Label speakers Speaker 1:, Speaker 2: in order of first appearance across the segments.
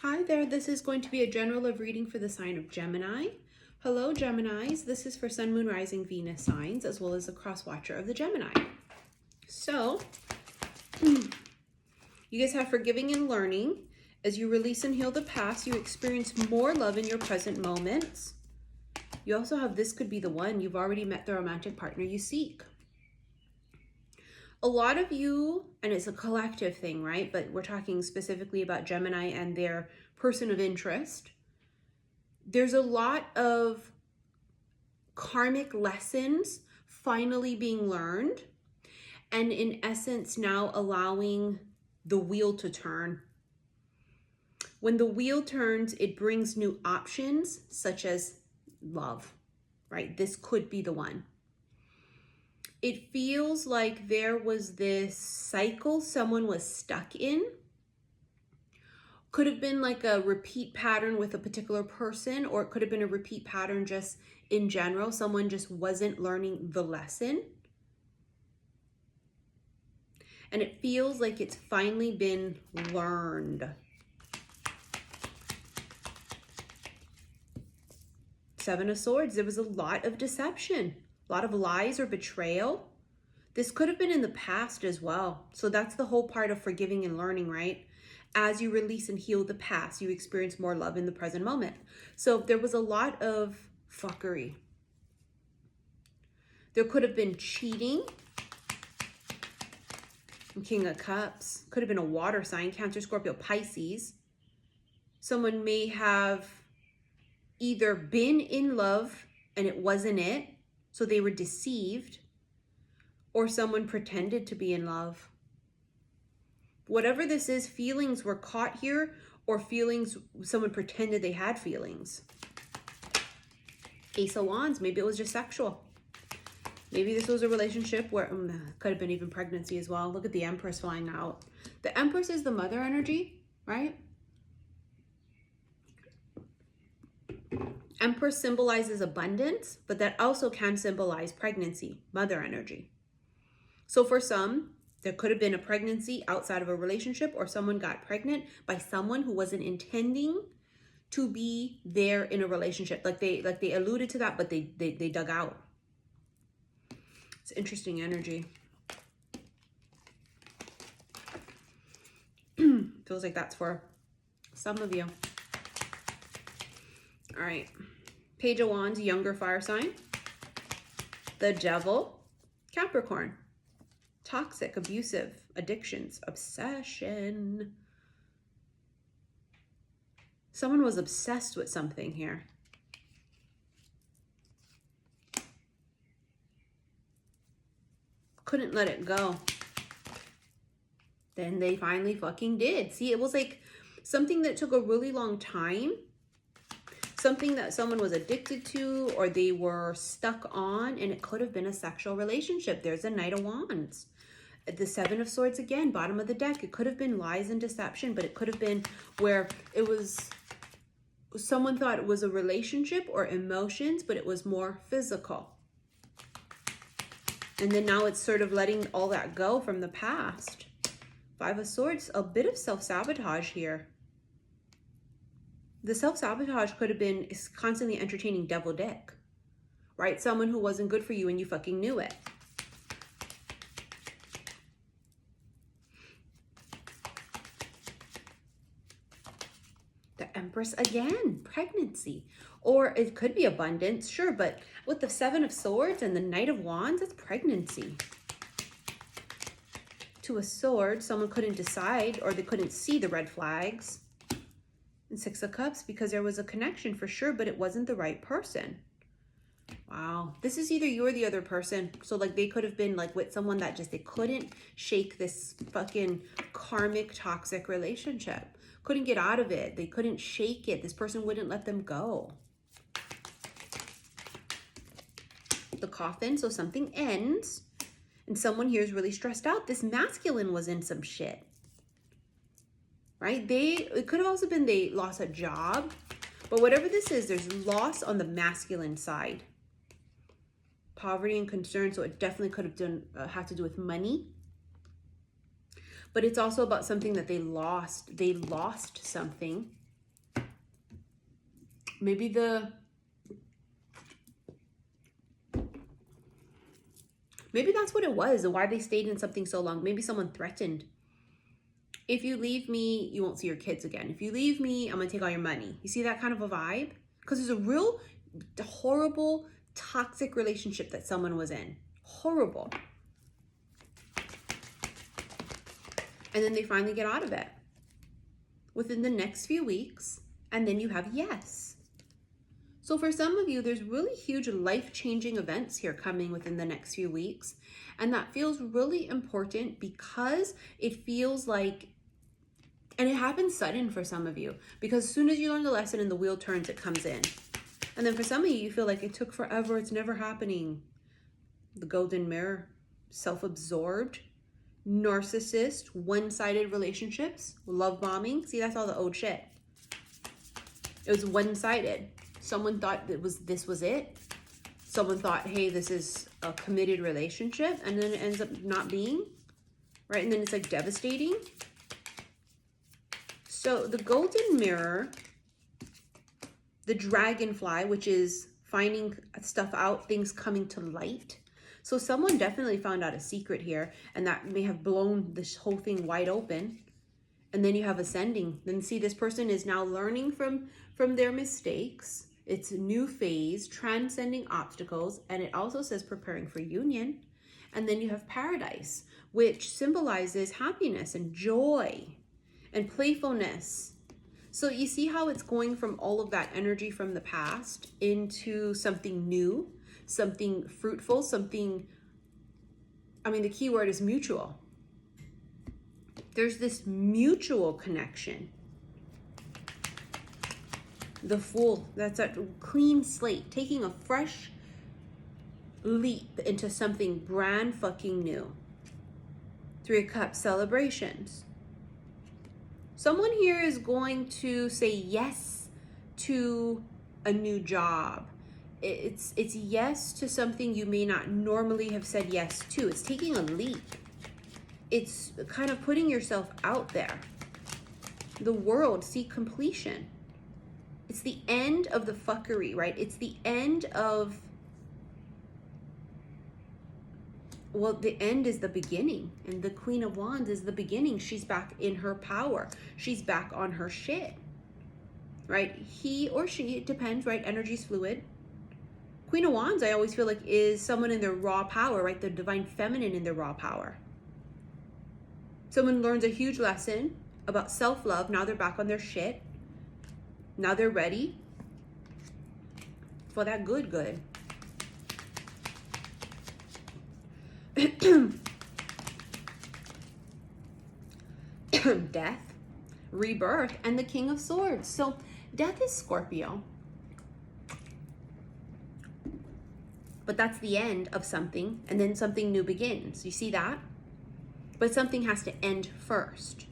Speaker 1: Hi there, this is going to be a general love reading for the sign of Gemini. Hello Geminis, this is for Sun, Moon, Rising, Venus signs, as well as the cross watcher of the Gemini. So, you guys have forgiving and learning. As you release and heal the past, you experience more love in your present moments. You also have this could be the one. You've already met the romantic partner you seek. A lot of you, and it's a collective thing, right? But we're talking specifically about Gemini and their person of interest. There's a lot of karmic lessons finally being learned, and in essence now allowing the wheel to turn. When the wheel turns, it brings new options, such as love, right? This could be the one. It feels like there was this cycle someone was stuck in. Could have been like a repeat pattern with a particular person, or it could have been a repeat pattern just in general. Someone just wasn't learning the lesson. And it feels like it's finally been learned. Seven of Swords, there was a lot of deception. A lot of lies or betrayal. This could have been in the past as well. So that's the whole part of forgiving and learning, right? As you release and heal the past, you experience more love in the present moment. So there was a lot of fuckery. There could have been cheating. King of Cups. Could have been a water sign, Cancer, Scorpio, Pisces. Someone may have either been in love and it wasn't it, so they were deceived, or someone pretended to be in love. Whatever this is, feelings were caught here, or feelings, someone pretended they had feelings. Ace of Wands, maybe it was just sexual. Maybe this was a relationship where, could have been even pregnancy as well. Look at the Empress flying out. The Empress is the mother energy, right? Empress symbolizes abundance, but that also can symbolize pregnancy, mother energy. So for some, there could have been a pregnancy outside of a relationship, or someone got pregnant by someone who wasn't intending to be there in a relationship. Like they alluded to that, but they dug out. It's interesting energy. Feels like that's for some of you. All right, Page of Wands, younger fire sign. The Devil, Capricorn. Toxic, abusive, addictions, obsession. Someone was obsessed with something here. Couldn't let it go. Then they finally fucking did. See, it was like something that took a really long time. Something that someone was addicted to, or they were stuck on, and it could have been a sexual relationship. There's a Knight of Wands. The Seven of Swords again, bottom of the deck. It could have been lies and deception, but it could have been where it was, someone thought it was a relationship or emotions, but it was more physical. And then now it's sort of letting all that go from the past. Five of Swords, a bit of self-sabotage here. The self-sabotage could have been constantly entertaining devil dick, right? Someone who wasn't good for you and you fucking knew it. The Empress again, pregnancy. Or it could be abundance, sure, but with the Seven of Swords and the Knight of Wands, it's pregnancy. Two of Swords, someone couldn't decide, or they couldn't see the red flags. And Six of Cups, because there was a connection for sure, but it wasn't the right person. Wow. This is either you or the other person. So like they could have been like with someone that just, they couldn't shake this fucking karmic toxic relationship. Couldn't get out of it. They couldn't shake it. This person wouldn't let them go. The Coffin, so something ends and someone here is really stressed out. This masculine was in some shit. Right? It could have also been they lost a job, but whatever this is, there's loss on the masculine side. Poverty and concern, so it definitely could have had to do with money. But it's also about something that they lost. They lost something maybe that's what it was, and why they stayed in something so long. Maybe someone threatened. If you leave me, you won't see your kids again. If you leave me, I'm gonna take all your money. You see that kind of a vibe? Because there's a real horrible, toxic relationship that someone was in. Horrible. And then they finally get out of it within the next few weeks, and then you have yes. So for some of you, there's really huge life-changing events here coming within the next few weeks, and that feels really important because it feels like, and it happens sudden for some of you, because as soon as you learn the lesson and the wheel turns, it comes in. And then for some of you, you feel like it took forever, it's never happening. The golden mirror, self-absorbed, narcissist, one-sided relationships, love bombing. See, that's all the old shit. It was one-sided. Someone thought this was it. Someone thought, hey, this is a committed relationship, and then it ends up not being, right? And then it's like devastating. So the golden mirror, the dragonfly, which is finding stuff out, things coming to light. So someone definitely found out a secret here, and that may have blown this whole thing wide open. And then you have ascending. Then see, this person is now learning from their mistakes. It's a new phase, transcending obstacles, and it also says preparing for union. And then you have paradise, which symbolizes happiness and joy and playfulness. So you see how it's going from all of that energy from the past into something new, something fruitful, something, I mean, the key word is mutual. There's this mutual connection. The Fool, that's a clean slate, taking a fresh leap into something brand fucking new. Three of Cups, celebrations. Someone here is going to say yes to a new job. It's yes to something you may not normally have said yes to. It's taking a leap. It's kind of putting yourself out there. The World, see, completion. It's the end of the fuckery, right? It's the end of, well, the end is the beginning, and the Queen of Wands is the beginning. She's back in her power. She's back on her shit, right? He or she, it depends, right? Energy's fluid. Queen of Wands, I always feel like, is someone in their raw power, right? The divine feminine in their raw power. Someone learns a huge lesson about self-love. Now they're back on their shit. Now they're ready for that good. Death, rebirth, and the King of Swords. So death is Scorpio. But that's the end of something, and then something new begins. You see that? But something has to end first.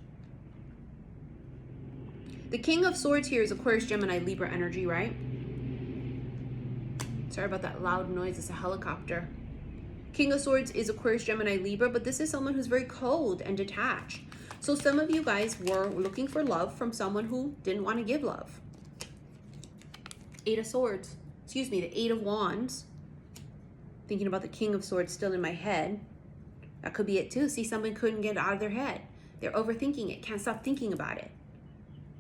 Speaker 1: The King of Swords here is Aquarius, Gemini, Libra energy, right? Sorry about that loud noise. It's a helicopter. King of Swords is Aquarius, Gemini, Libra, but this is someone who's very cold and detached. So some of you guys were looking for love from someone who didn't want to give love. Eight of Swords. Excuse me, the Eight of Wands. Thinking about the King of Swords still in my head. That could be it too. See, someone couldn't get out of their head. They're overthinking it, can't stop thinking about it.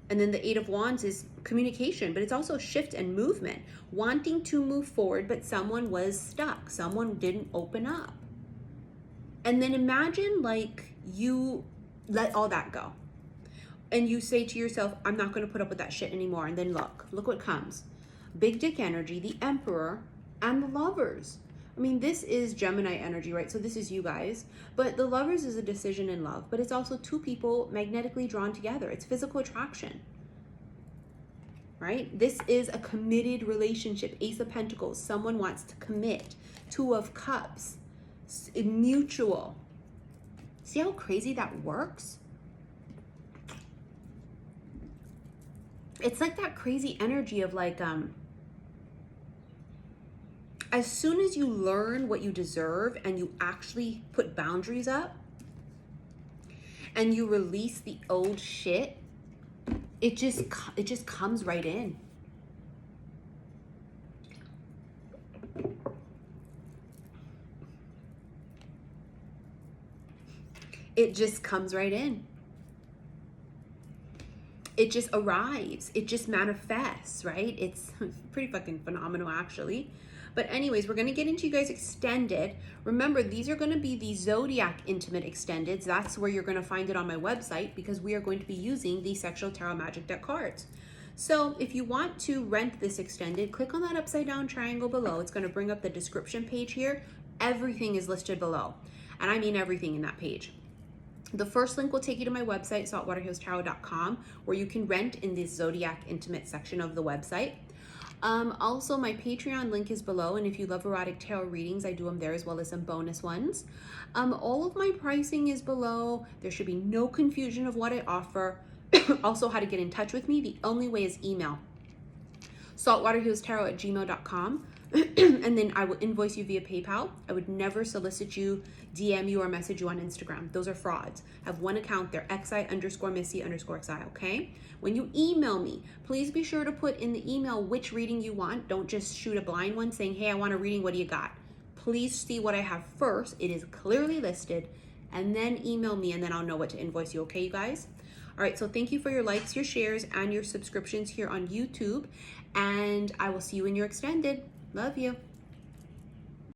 Speaker 1: And then the Eight of Wands is communication, but it's also shift and movement. Wanting to move forward, but someone was stuck. Someone didn't open up. And then imagine like you let all that go. And you say to yourself, I'm not going to put up with that shit anymore. And then look what comes. Big dick energy, the Emperor, and the Lovers. I mean, this is Gemini energy, right? So this is you guys. But the Lovers is a decision in love. But it's also two people magnetically drawn together. It's physical attraction, right? This is a committed relationship. Ace of Pentacles. Someone wants to commit. Two of Cups. Mutual. See how crazy that works? It's like that crazy energy of like, as soon as you learn what you deserve and you actually put boundaries up and you release the old shit, it just comes right in. It just comes right in. It just arrives. It just manifests, right? It's pretty fucking phenomenal, actually. But anyways, we're going to get into you guys extended. Remember, these are going to be the Zodiac Intimate Extendeds. That's where you're going to find it on my website, because we are going to be using the Sexual Tarot Magic Deck cards. So if you want to rent this extended, click on that upside down triangle below. It's going to bring up the description page here. Everything is listed below. And I mean everything in that page. The first link will take you to my website, saltwaterhealstarot.com, where you can rent in the Zodiac Intimate section of the website. Also, my Patreon link is below, and if you love erotic tarot readings, I do them there as well as some bonus ones. All of my pricing is below. There should be no confusion of what I offer. Also, how to get in touch with me. The only way is email. saltwaterhealstarot@gmail.com. And then I will invoice you via PayPal. I would never solicit you, DM you, or message you on Instagram. Those are frauds. I have one account there, xi_missy_xi, okay? When you email me, please be sure to put in the email which reading you want. Don't just shoot a blind one saying, hey, I want a reading, what do you got? Please see what I have first. It is clearly listed. And then email me, and then I'll know what to invoice you, okay, you guys? All right, so thank you for your likes, your shares, and your subscriptions here on YouTube. And I will see you in your extended. Love you.